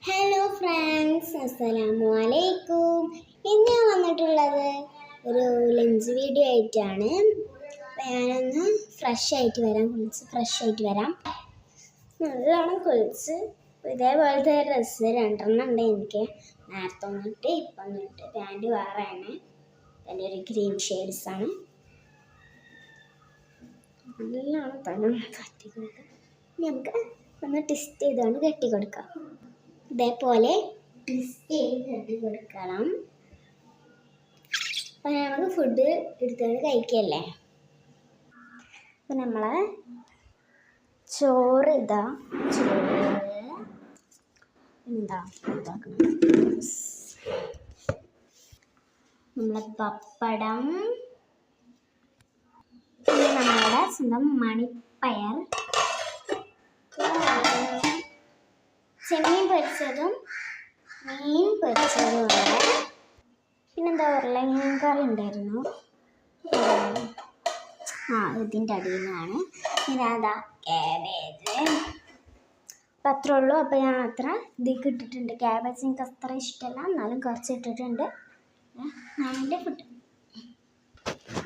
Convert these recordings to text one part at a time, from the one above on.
Hello friends, അസ്സലാമു അലൈക്കും. ഇന്ന് ഞാൻ വന്നിട്ടുള്ളത് ഒരു ലഞ്ച് വീഡിയോ ആയിട്ടാണ്. ഞാനൊന്ന് ഫ്രഷ് ആയിട്ട് വരാം. നല്ലോണം കുളിച്ച് ഇതേപോലത്തെ ഡ്രസ്സ് 2 ഉണ്ട് എനിക്ക്. നേരത്തെ ഒന്നിട്ട് ഇപ്പം ഒന്നിട്ട്. പാൻറ് വേറെയാണ്. എൻ്റെ ഒരു ഗ്രീൻ ഷെയ്ഡ്സാണ്. നല്ലോണം തന്നെ കത്തി കൊടുക്കാം. നമുക്ക് ഒന്ന് ടെസ്റ്റ് ചെയ്താണ് കെട്ടി കൊടുക്കാം. ഇതേപോലെ ട്വിസ്റ്റ് ചെയ്ത് കെട്ടി കൊടുക്കണം. അപ്പം നമുക്ക് ഫുഡ് എടുത്തുകൊണ്ട് കഴിക്കല്ലേ. അപ്പം നമ്മളെ ചോറ് നമ്മളെ പപ്പടം, പിന്നെ നമ്മളുടെ സ്വന്തം മണിപ്പയർ, ചെമ്മീൻ പൊരിച്ചതും മീൻ പൊരിച്ചതും ഉണ്ട്. പിന്നെന്താ ഉരുളൻ കറി ഉണ്ടായിരുന്നു. ഇതിൻ്റെ അടിയിൽ നിന്നാണ്. പിന്നെ അതാ ക്യാബേജ്. അപ്പം അത്രേ ഉള്ളൂ. അപ്പം ഞാൻ അത്ര ഇതിലേക്ക് ഇട്ടിട്ടുണ്ട്. ക്യാബേജ് എനിക്ക് അത്ര ഇഷ്ടമല്ല, എന്നാലും കുറച്ച് ഇട്ടിട്ടുണ്ട്. എൻ്റെ ഫുഡ്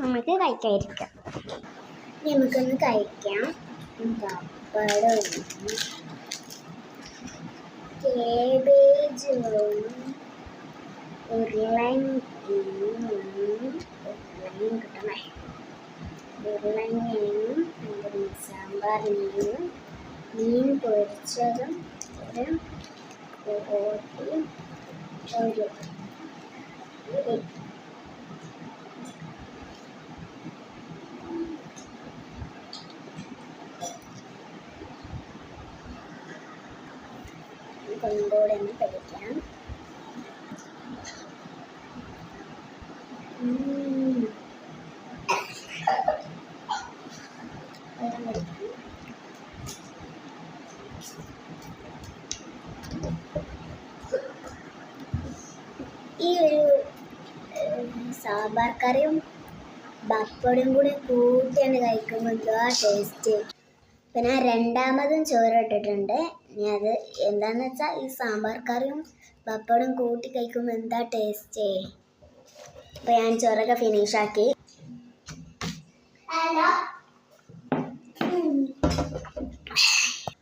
നമുക്ക് കഴിക്കാതിരിക്കാം. നമുക്കൊന്ന് കഴിക്കാം. പപ്പടം, കേബേജും ഉരുളങ്ങയും സാമ്പാർ മീൻ പൊരിച്ചതും ഒരു കൊണ്ടോടെ ഒന്ന് കഴിക്കാം. ഈ ഒരു സാമ്പാർ കറിയും പപ്പടം കൂടി കൂട്ടിയാണ് കഴിക്കുമ്പോൾ എന്താ ടേസ്റ്റ്. പിന്നെ രണ്ടാമതും ചോറ് ഇട്ടിട്ടുണ്ട്. ഇനി അത് എന്താന്ന് വെച്ചാൽ ഈ സാമ്പാർ കറിയും പപ്പടം കൂട്ടി കഴിക്കുമ്പോൾ എന്താ ടേസ്റ്റ്. അപ്പോൾ ഞാൻ ചോറൊക്കെ ഫിനിഷാക്കി.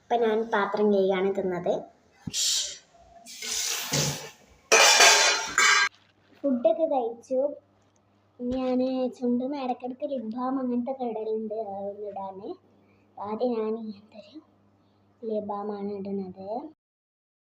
അപ്പം ഞാൻ പാത്രം കഴുകാണ് തിന്നത്. ഫുഡൊക്കെ കഴിച്ചു. ഞാൻ ചുണ്ടും ഇടയ്ക്കിടയ്ക്ക് ലിപ് ബാം അങ്ങനത്തെ ഇടലുണ്ട് ഇടാൻ. ആദ്യം ഞാൻ ഇങ്ങനത്തെ ഒരു ലിപ് ബാമാണ് ഇടുന്നത്.